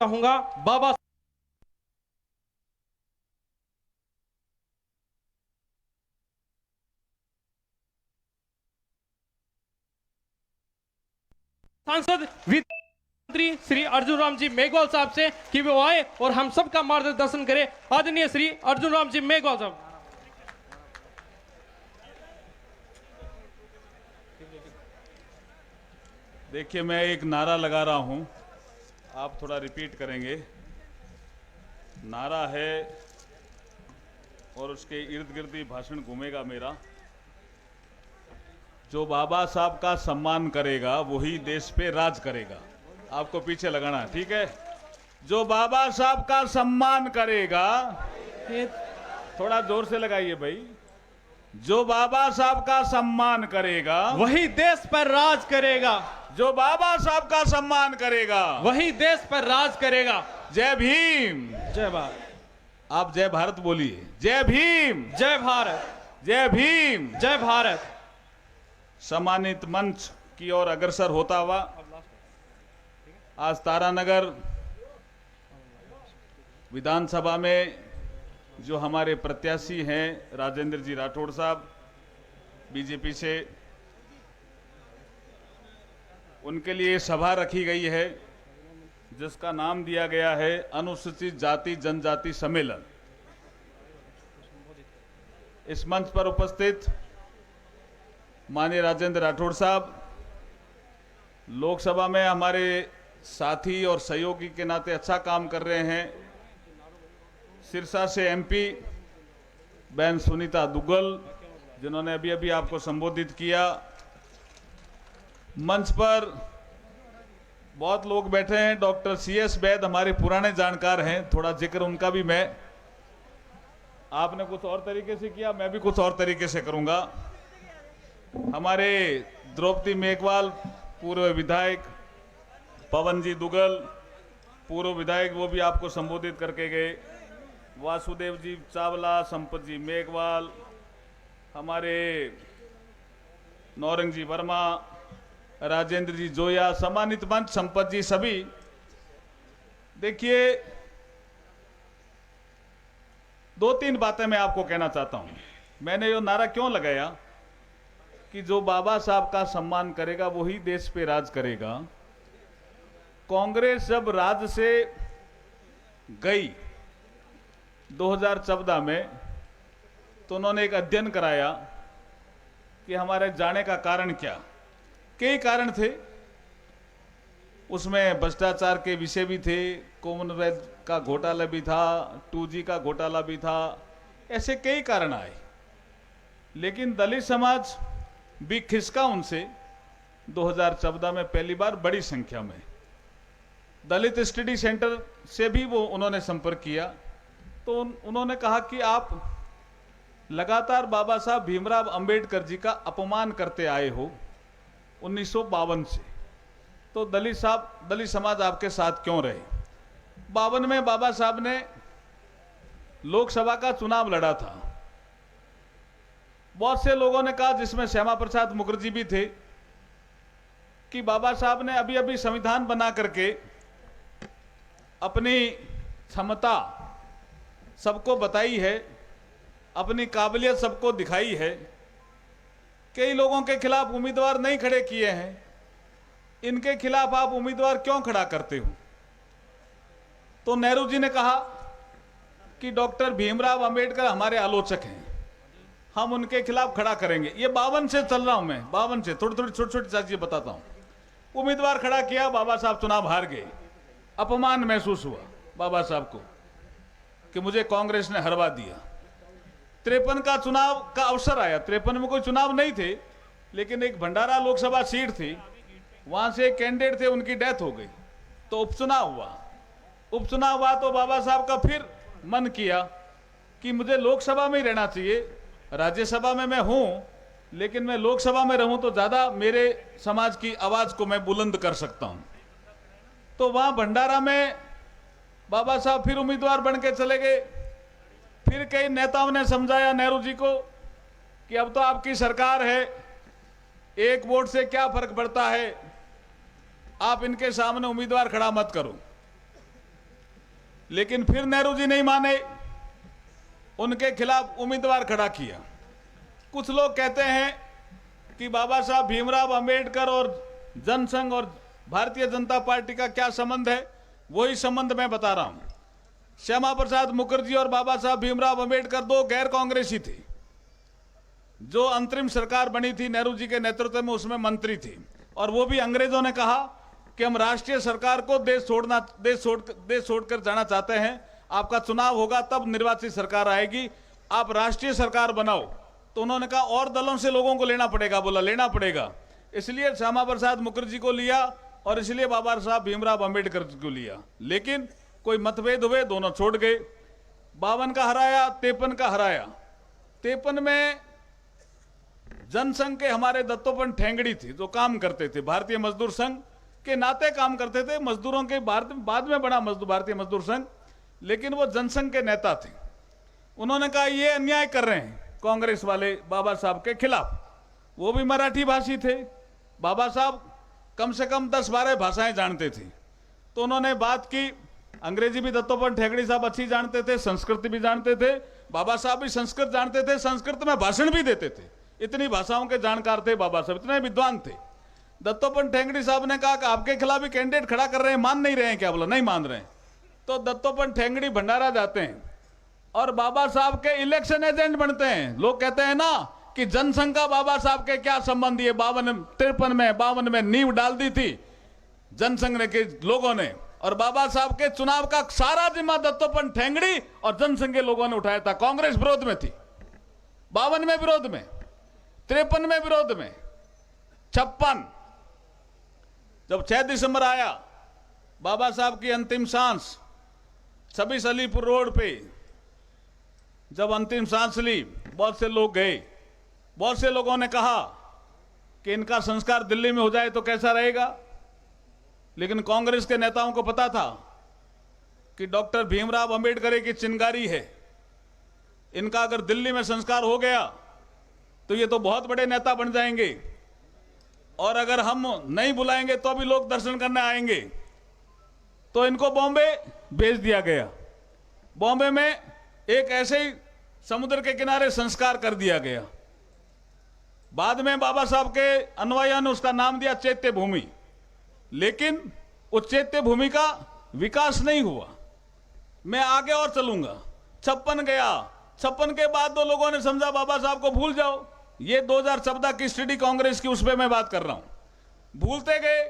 चाहूंगा बाबा सांसद वित्त मंत्री श्री अर्जुन राम जी मेघवाल साहब से कि वो आए और हम सबका मार्गदर्शन करें। आदरणीय श्री अर्जुन राम जी मेघवाल साहब। देखिए, मैं एक नारा लगा रहा हूं, आप थोड़ा रिपीट करेंगे। नारा है और उसके इर्द गिर्द ही भाषण घूमेगा मेरा। जो बाबा साहब का सम्मान करेगा वही देश पे राज करेगा। आपको पीछे लगाना है, ठीक है? जो बाबा साहब का सम्मान करेगा, थोड़ा जोर से लगाइए भाई। जो बाबा साहब का सम्मान करेगा वही देश पर राज करेगा। जो बाबा साहब का सम्मान करेगा वही देश पर राज करेगा। जय भीम। जय भारत। आप जय भारत बोलिए। जय भीम। जय भारत। जय भीम। जय भारत। सम्मानित मंच की ओर अग्रसर होता हुआ आज तारानगर विधानसभा में जो हमारे प्रत्याशी हैं राजेंद्र जी राठौड़ साहब बीजेपी से, उनके लिए सभा रखी गई है जिसका नाम दिया गया है अनुसूचित जाति जनजाति सम्मेलन। इस मंच पर उपस्थित माननीय राजेंद्र राठौड़ साहब लोकसभा में हमारे साथी और सहयोगी के नाते अच्छा काम कर रहे हैं। सिरसा से एमपी बहन सुनीता दुग्गल जिन्होंने अभी अभी आपको संबोधित किया। मंच पर बहुत लोग बैठे हैं। डॉक्टर सीएस वैद हमारे पुराने जानकार हैं, थोड़ा जिक्र उनका भी मैं, आपने कुछ और तरीके से किया, मैं भी कुछ और तरीके से करूंगा। हमारे द्रौपदी मेघवाल पूर्व विधायक, पवन जी दुग्गल पूर्व विधायक, वो भी आपको संबोधित करके गए। वासुदेव जी चावला, संपत जी मेघवाल, हमारे नौरंग जी वर्मा, राजेंद्र जी जोया, सम्मानित मंच, संपत जी, सभी। देखिए, दो तीन बातें मैं आपको कहना चाहता हूं। मैंने ये नारा क्यों लगाया कि जो बाबा साहब का सम्मान करेगा वही देश पे राज करेगा। कांग्रेस जब राज से गई 2014 में, तो उन्होंने एक अध्ययन कराया कि हमारे जाने का कारण क्या। कई कारण थे उसमें, भ्रष्टाचार के विषय भी थे, कॉमनवेल्थ का घोटाला भी था, 2G का घोटाला भी था, ऐसे कई कारण आए। लेकिन दलित समाज भी खिसका उनसे। 2014 में पहली बार बड़ी संख्या में दलित स्टडी सेंटर से भी वो उन्होंने संपर्क किया। तो उन्होंने कहा कि आप लगातार बाबा साहब भीमराव अंबेडकर जी का अपमान करते आए हो 1952 से, तो दलित समाज आपके साथ क्यों रहे। 52 में बाबा साहब ने लोकसभा का चुनाव लड़ा था। बहुत से लोगों ने कहा, जिसमें श्यामा प्रसाद मुखर्जी भी थे, कि बाबा साहब ने अभी अभी संविधान बना करके अपनी क्षमता सबको बताई है, अपनी काबिलियत सबको दिखाई है। कई लोगों के खिलाफ उम्मीदवार नहीं खड़े किए हैं, इनके खिलाफ आप उम्मीदवार क्यों खड़ा करते हो। तो नेहरू जी ने कहा कि डॉक्टर भीमराव अंबेडकर हमारे आलोचक हैं, हम उनके खिलाफ खड़ा करेंगे। ये 52 से चल रहा हूं मैं, 52 से थोड़ी थोड़ी छोटी छोटी चीजें बताता हूं। उम्मीदवार खड़ा किया, बाबा साहब चुनाव हार गए। अपमान महसूस हुआ बाबा साहब को कि मुझे कांग्रेस ने हरवा दिया। 53 का चुनाव का अवसर आया। 53 में कोई चुनाव नहीं थे, लेकिन एक भंडारा लोकसभा सीट थी, वहां से एक कैंडिडेट थे, उनकी डेथ हो गई, तो उपचुनाव हुआ। तो बाबा साहब का फिर मन किया कि मुझे लोकसभा में ही रहना चाहिए। राज्यसभा में मैं हूं, लेकिन मैं लोकसभा में रहूं तो ज्यादा मेरे समाज की आवाज को मैं बुलंद कर सकता हूं। तो वहां भंडारा में बाबा साहब फिर उम्मीदवार बन के चले गए। फिर कई नेताओं ने समझाया नेहरू जी को कि अब तो आपकी सरकार है, एक वोट से क्या फर्क पड़ता है, आप इनके सामने उम्मीदवार खड़ा मत करो। लेकिन फिर नेहरू जी नहीं माने, उनके खिलाफ उम्मीदवार खड़ा किया। कुछ लोग कहते हैं कि बाबा साहब भीमराव अंबेडकर और जनसंघ और भारतीय जनता पार्टी का क्या संबंध है, वही संबंध मैं बता रहा हूं। श्यामा प्रसाद मुखर्जी और बाबा साहब भीमराव अंबेडकर दो गैर कांग्रेसी थे। जो अंतरिम सरकार बनी थी नेहरू जी के नेतृत्व में, उसमें मंत्री थे, और वो भी अंग्रेजों ने कहा कि हम राष्ट्रीय सरकार को देश छोड़कर जाना चाहते हैं, आपका चुनाव होगा तब निर्वाचित सरकार आएगी, आप राष्ट्रीय सरकार बनाओ। तो उन्होंने कहा और दलों से लोगों को लेना पड़ेगा, बोला लेना पड़ेगा। इसलिए श्यामा प्रसाद मुखर्जी को लिया और इसलिए बाबा साहब भीमराव अंबेडकर को लिया। लेकिन कोई मतभेद हुए, दोनों छोड़ गए। 52 का हराया, 53 का हराया। 53 में जनसंघ के हमारे दत्तोपंत ठेंगड़ी थी, जो काम करते थे, भारतीय मजदूर संघ के नाते काम करते थे, मजदूरों के बाद में बड़ा भारतीय मजदूर संघ, लेकिन वो जनसंघ के नेता थे। उन्होंने कहा ये अन्याय कर रहे हैं कांग्रेस वाले बाबा साहब के खिलाफ। वो भी मराठी भाषी थे, बाबा साहब कम से कम 10-12 भाषाएं जानते थे। तो उन्होंने बात की, अंग्रेजी भी दत्तोपंत ठेंगड़ी साहब अच्छी जानते थे, संस्कृत भी जानते थे, बाबा साहब भी संस्कृत जानते थे, संस्कृत में भाषण भी देते थे, इतनी भाषाओं के जानकार थे बाबा साहब, इतने विद्वान थे। दत्तोपंत ठेंगड़ी साहब ने कहा कि आपके खिलाफ भी कैंडिडेट खड़ा कर रहे हैं, मान नहीं रहे हैं क्या? बोला नहीं मान रहे हैं। तो दत्तोपंत ठेंगड़ी भंडारा जाते हैं और बाबा साहब के इलेक्शन एजेंट बनते हैं। लोग कहते हैं ना कि जनसंघ का बाबा साहब के क्या संबंध, ये 52 में नींव डाल दी थी जनसंघ ने के लोगों ने, और बाबा साहब के चुनाव का सारा जिम्मा दत्तोपंत ठेंगड़ी और जनसंघ के लोगों ने उठाया था। कांग्रेस विरोध में थी, 52 में विरोध में, 53 में विरोध में, 56 जब 6 दिसंबर आया, बाबा साहब की अंतिम सांस 26 अलीपुर रोड पे जब अंतिम सांस ली, बहुत से लोग गए। बहुत से लोगों ने कहा कि इनका संस्कार दिल्ली में हो जाए तो कैसा रहेगा, लेकिन कांग्रेस के नेताओं को पता था कि डॉक्टर भीमराव अंबेडकर की चिंगारी है, इनका अगर दिल्ली में संस्कार हो गया तो ये तो बहुत बड़े नेता बन जाएंगे, और अगर हम नहीं बुलाएंगे तो भी लोग दर्शन करने आएंगे। तो इनको बॉम्बे भेज दिया गया। बॉम्बे में एक ऐसे ही समुद्र के किनारे संस्कार कर दिया गया। बाद में बाबा साहब के अनुयायियों ने उसका नाम दिया चैत्य भूमि, लेकिन उस चैत्य भूमि का विकास नहीं हुआ। मैं आगे और चलूंगा। 56 गया, 56 के बाद दो लोगों ने समझा बाबा साहब को भूल जाओ। ये 2014 की स्टडी कांग्रेस की, उस पर मैं बात कर रहा हूं। भूलते गए,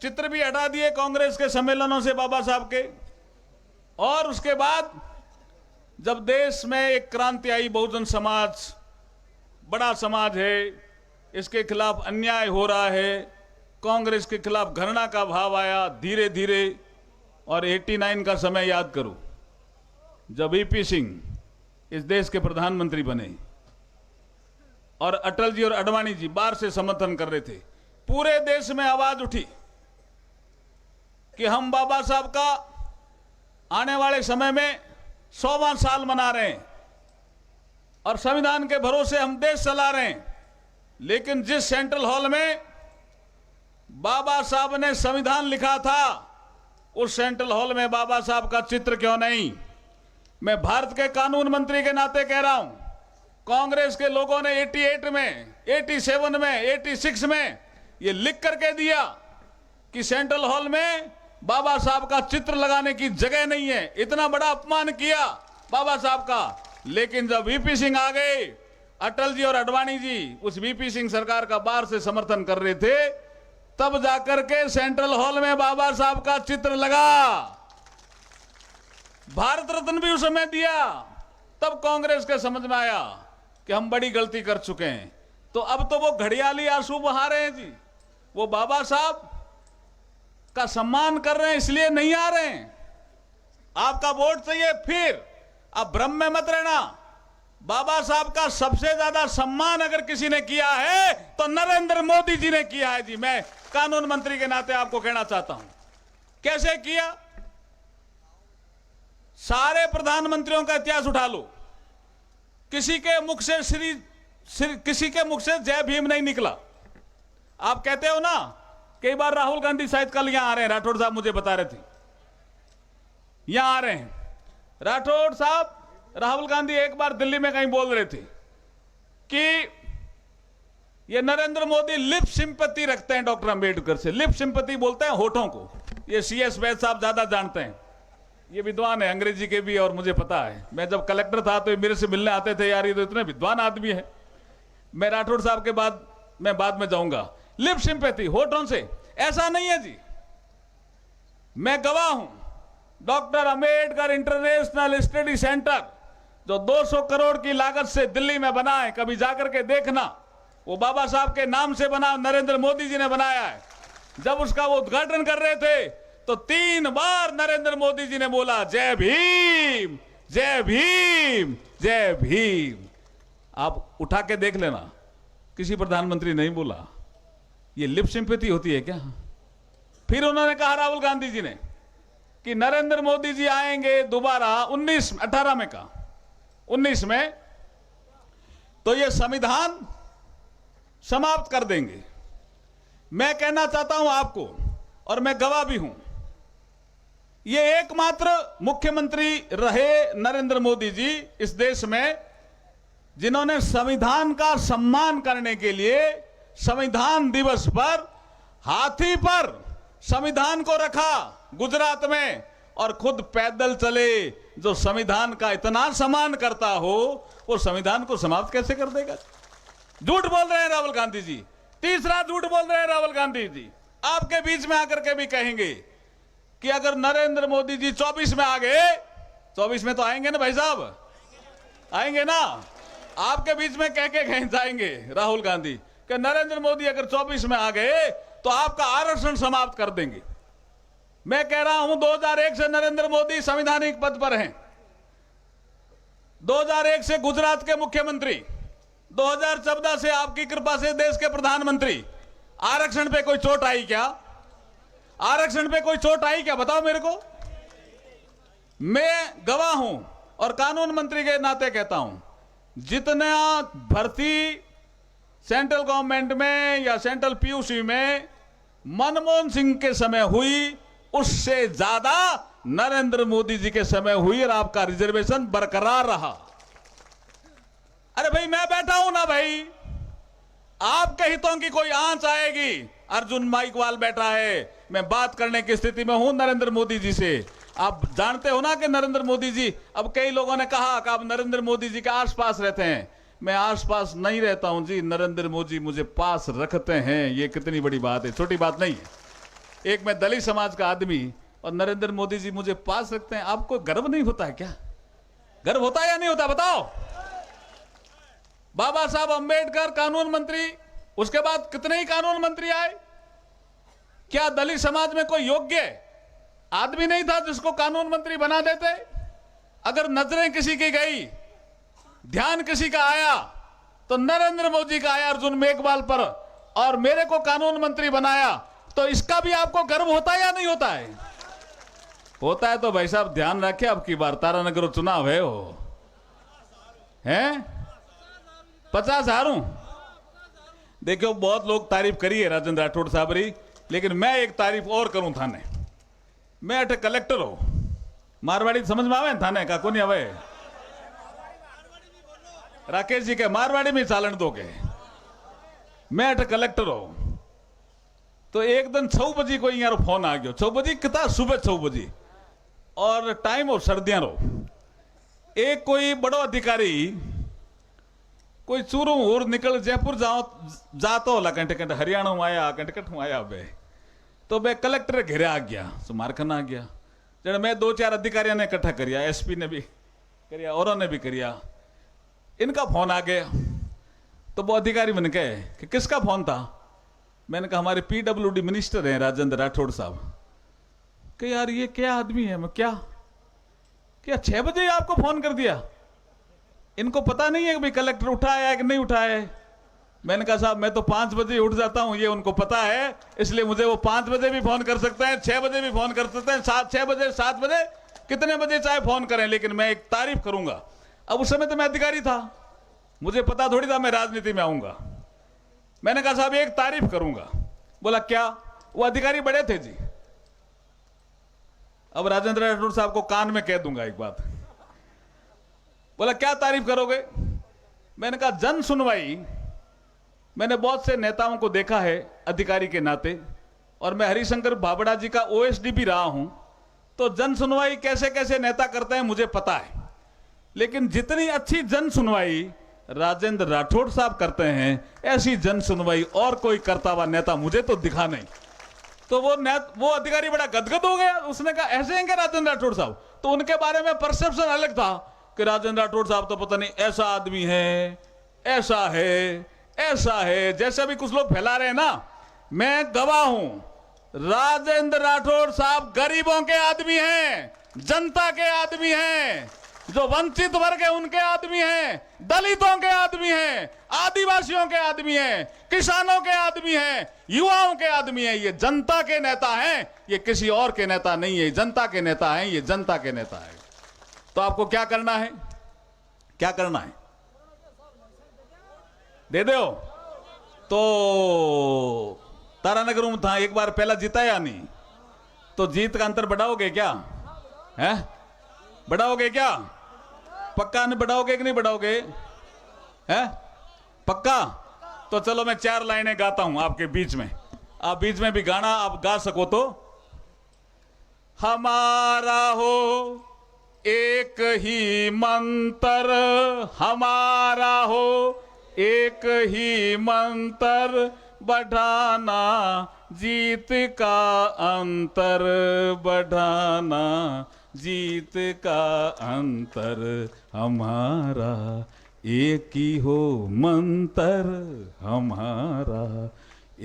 चित्र भी हटा दिए कांग्रेस के सम्मेलनों से बाबा साहब के। और उसके बाद जब देश में एक क्रांति आई, बहुजन समाज बड़ा समाज है, इसके खिलाफ अन्याय हो रहा है, कांग्रेस के खिलाफ घृणा का भाव आया धीरे धीरे। और 89 का समय याद करो, जब वीपी सिंह इस देश के प्रधानमंत्री बने और अटल जी और अडवाणी जी बाहर से समर्थन कर रहे थे, पूरे देश में आवाज उठी कि हम बाबा साहब का आने वाले समय में 100वां साल मना रहे हैं और संविधान के भरोसे हम देश चला रहे हैं। लेकिन जिस सेंट्रल हॉल में बाबा साहब ने संविधान लिखा था, उस सेंट्रल हॉल में बाबा साहब का चित्र क्यों नहीं? मैं भारत के कानून मंत्री के नाते कह रहा हूं, कांग्रेस के लोगों ने 88 में, 87 में, 86 में ये लिख करके दिया कि सेंट्रल हॉल में बाबा साहब का चित्र लगाने की जगह नहीं है। इतना बड़ा अपमान किया बाबा साहब का। लेकिन जब वीपी सिंह आ गए, अटल जी और अडवाणी जी उस वीपी सिंह सरकार का बाहर से समर्थन कर रहे थे, तब जाकर के सेंट्रल हॉल में बाबा साहब का चित्र लगा। भारत रत्न भी उस समय दिया। तब कांग्रेस के समझ में आया कि हम बड़ी गलती कर चुके हैं। तो अब तो वो घड़ियाली आंसू बहा रहे हैं जी, वो बाबा साहब का सम्मान कर रहे हैं इसलिए नहीं आ रहे हैं। आपका वोट चाहिए, फिर आप भ्रम में मत रहना। बाबा साहब का सबसे ज्यादा सम्मान अगर किसी ने किया है तो नरेंद्र मोदी जी ने किया है जी। मैं कानून मंत्री के नाते आपको कहना चाहता हूं। कैसे किया? सारे प्रधानमंत्रियों का इतिहास उठा लो, किसी के मुख से जय भीम नहीं निकला। आप कहते हो ना, कई बार राहुल गांधी शायद कल यहां आ रहे हैं, राठौड़ साहब मुझे बता रहे थे, यहां आ रहे हैं, राठौड़ साहब, राहुल गांधी एक बार दिल्ली में कहीं बोल रहे थे कि ये नरेंद्र मोदी लिप सिंपैथी रखते हैं डॉक्टर अंबेडकर से। लिप सिंपैथी बोलते हैं होठों को। ये CS वैद साहब ज्यादा जानते हैं, ये विद्वान है अंग्रेजी के भी, और मुझे पता है। मैं जब कलेक्टर था तो ये मेरे से मिलने आते थे, यार ये तो इतने विद्वान आदमी है। मैं राठौड़ साहब के बाद मैं बाद में जाऊंगा। लिप सिंपैथी होठों से, ऐसा नहीं है जी। मैं गवाह हूं, doctor Ambedkar international study centre जो 200 करोड़ की लागत से दिल्ली में बना है, कभी जाकर के देखना, वो बाबा साहब के नाम से बना, नरेंद्र मोदी जी ने बनाया है। जब उसका वो उद्घाटन कर रहे थे तो 3 बार नरेंद्र मोदी जी ने बोला जय भीम, जय भीम, जय भीम। आप उठा के देख लेना, किसी प्रधानमंत्री नहीं बोला। ये लिप सिंपैथी होती है क्या? फिर उन्होंने कहा राहुल गांधी जी ने कि नरेंद्र मोदी जी आएंगे दोबारा 18 में कहा, 19 में तो ये संविधान समाप्त कर देंगे। मैं कहना चाहता हूं आपको, और मैं गवाह भी हूं, ये एकमात्र मुख्यमंत्री रहे नरेंद्र मोदी जी इस देश में जिन्होंने संविधान का सम्मान करने के लिए संविधान दिवस पर हाथी पर संविधान को रखा गुजरात में, और खुद पैदल चले। जो संविधान का इतना सम्मान करता हो वो संविधान को समाप्त कैसे कर देगा? झूठ बोल रहे हैं राहुल गांधी जी। तीसरा झूठ बोल रहे हैं राहुल गांधी जी, आपके बीच में आकर के भी कहेंगे कि अगर नरेंद्र मोदी जी 24 में आ गए, 24 में तो आएंगे ना भाई साहब, आएंगे ना, आपके बीच में कह के कहीं जाएंगे राहुल गांधी कि नरेंद्र मोदी अगर 24 में आ गए तो आपका आरक्षण समाप्त कर देंगे। मैं कह रहा हूं 2001 से नरेंद्र मोदी संवैधानिक पद पर हैं, 2001 से गुजरात के मुख्यमंत्री, 2014 से आपकी कृपा से देश के प्रधानमंत्री। आरक्षण पे कोई चोट आई क्या? आरक्षण पे कोई चोट आई क्या? बताओ मेरे को। मैं गवाह हूं और कानून मंत्री के नाते कहता हूं, जितना भर्ती सेंट्रल गवर्नमेंट में या सेंट्रल PUC में मनमोहन सिंह के समय हुई, उससे ज्यादा नरेंद्र मोदी जी के समय हुई, और आपका रिजर्वेशन बरकरार रहा। अरे भाई मैं बैठा हूं ना भाई, आपके हितों की कोई आंच आएगी। अर्जुन माइकवाल बैठा है, मैं बात करने की स्थिति में हूं नरेंद्र मोदी जी से। आप जानते हो ना कि नरेंद्र मोदी जी, अब कई लोगों ने कहा कि आप नरेंद्र मोदी जी के आसपास रहते हैं। मैं आसपास नहीं रहता हूं जी, नरेंद्र मोदी मुझे पास रखते हैं। ये कितनी बड़ी बात है, छोटी बात नहीं है। एक मैं दलित समाज का आदमी और नरेंद्र मोदी जी मुझे पास रखते हैं। आपको गर्व नहीं होता है क्या? गर्व होता है या नहीं होता? बताओ। बाबा साहब अंबेडकर कानून मंत्री, उसके बाद कितने ही कानून मंत्री आए। क्या दलित समाज में कोई योग्य आदमी नहीं था जिसको कानून मंत्री बना देते? अगर नजरें किसी की गई, ध्यान किसी का आया, तो नरेंद्र मोदी का आया अर्जुन मेघवाल पर, और मेरे को कानून मंत्री बनाया। तो इसका भी आपको गर्व होता है या नहीं होता है? होता है तो भाई साहब ध्यान रखे, अब की बार तारानगर चुनाव है, वो हैं 50,000 हूं। देखो बहुत लोग तारीफ करी है राजेंद्र राठौड़ साहब री, लेकिन मैं एक तारीफ और करूं थाने। मैं अटे कलेक्टर हो, मारवाड़ी समझ में आवे थाने का कोनी आवे? राकेश जी के मारवाड़ी में चालन दो के। मैं अटे कलेक्टर हो, तो एक दिन 6 बजे कोई यार फोन आ गयो। 6 बजे कितना? सुबह 6 बजे, और टाइम और सर्दियां रो। एक कोई बड़ो अधिकारी कोई चूरू और निकल जयपुर जातो होला, कंटे कंटे हरियाणा में आया, कंटे कट में आया बे। तो मैं कलेक्टर घेरे आ गया, सुमारखन आ गया। जब मैं 2-4 अधिकारियों ने इकट्ठा करिया, SP ने भी करिया, औरों ने भी करिया। इनका फोन आ गया, तो वो अधिकारी मैंने कहे कि किसका फोन था? मैंने कहा हमारे PWD मिनिस्टर हैं राजेंद्र राठौड़ साहब। कि यार ये क्या आदमी है? मैं क्या 6 बजे आपको फोन कर दिया? इनको पता नहीं है कि भाई कलेक्टर उठाया है कि नहीं उठाया है। मैंने कहा साहब मैं तो 5 बजे उठ जाता हूं, ये उनको पता है, इसलिए मुझे वो 5 बजे भी फोन कर सकते हैं, 6 बजे भी फोन कर सकते हैं, 6 बजे 7 बजे कितने बजे चाहे फोन करें, लेकिन मैं एक तारीफ करूंगा। अब उस समय तो मैं अधिकारी था, मुझे पता थोड़ी था मैं राजनीति में आऊंगा। मैंने कहा साहब एक तारीफ करूंगा। बोला क्या? वो अधिकारी बड़े थे जी। अब राजेंद्र राठौड़ साहब को कान में कह दूंगा एक बात, बोला क्या तारीफ करोगे? मैंने कहा जन सुनवाई। मैंने बहुत से नेताओं को देखा है अधिकारी के नाते, और मैं हरिशंकर भाबड़ा जी का ओएसडी भी रहा हूं, तो जन सुनवाई कैसे कैसे नेता करते हैं मुझे पता है, लेकिन जितनी अच्छी जन सुनवाई राजेंद्र राठौड़ साहब करते हैं, ऐसी जन सुनवाई और कोई करता हुआ नेता मुझे तो दिखा नहीं। तो वो अधिकारी बड़ा गदगद हो गया, उसने कहा ऐसे हैं क्या राजेंद्र राठौड़ साहब? तो उनके बारे में परसेप्शन अलग था कि राजेंद्र राठौड़ साहब तो पता नहीं ऐसा आदमी है, ऐसा है, ऐसा है, जैसे भी कुछ लोग फैला रहे हैं ना। मैं गवाह हूं, राजेंद्र राठौड़ साहब गरीबों के आदमी हैं, जनता के आदमी हैं, जो वंचित वर्ग है उनके आदमी हैं, दलितों के आदमी हैं, आदिवासियों के आदमी हैं, किसानों के आदमी हैं, युवाओं के आदमी हैं। ये जनता के नेता हैं, ये किसी और के नेता नहीं है, जनता के नेता हैं, ये जनता के नेता है। तो आपको क्या करना है? क्या करना है? दे दो। तो तारानगर में था एक बार, पहला जीता या नहीं? तो जीत का अंतर बढ़ाओगे क्या? है बढ़ाओगे क्या? पक्का नहीं बढ़ाओगे कि नहीं बढ़ाओगे? है पक्का? तो चलो मैं 4 लाइनें गाता हूं आपके बीच में, आप बीच में भी गाना आप गा सको तो। हमारा हो एक ही मंत्र, हमारा हो एक ही मंत्र, बढ़ाना जीत का अंतर, बढ़ाना जीत का अंतर। हमारा एक ही हो मंत्र, हमारा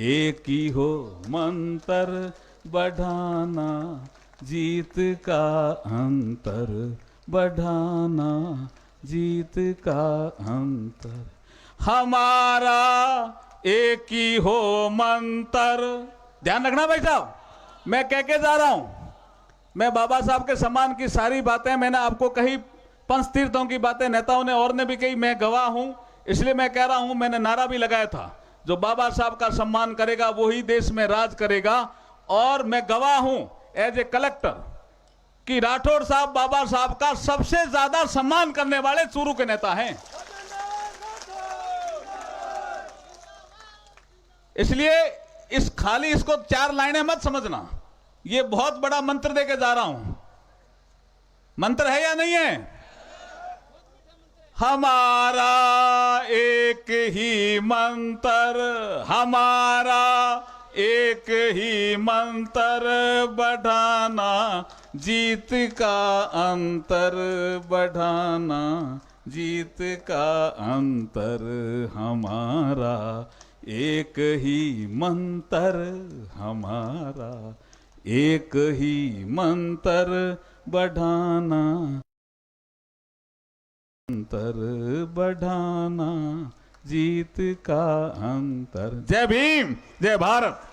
एक ही हो मंत्र, बढ़ाना जीत का अंतर, बढ़ाना जीत का अंतर। हमारा एक ही हो मंत्र। ध्यान रखना भाई साहब, मैं कह के जा रहा हूं, मैं बाबा साहब के सम्मान की सारी बातें मैंने आपको कही, पंचतीर्थों की बातें नेताओं ने और ने भी कही, मैं गवाह हूं, इसलिए मैं कह रहा हूं। मैंने नारा भी लगाया था, जो बाबा साहब का सम्मान करेगा वही देश में राज करेगा। और मैं गवाह हूं एज ए कलेक्टर कि राठौड़ साहब बाबा साहब का सबसे ज्यादा सम्मान करने वाले चूरू के नेता हैं। इसलिए इसको 4 लाइनें मत समझना, ये बहुत बड़ा मंत्र देके जा रहा हूं। मंत्र है या नहीं है? हमारा एक ही मंत्र, हमारा एक ही मंत्र, बढ़ाना जीत का अंतर, बढ़ाना जीत का अंतर। हमारा एक ही मंत्र, हमारा एक ही मंत्र, बढ़ाना अंतर, बढ़ाना जीत का अंतर। जय भीम, जय भारत।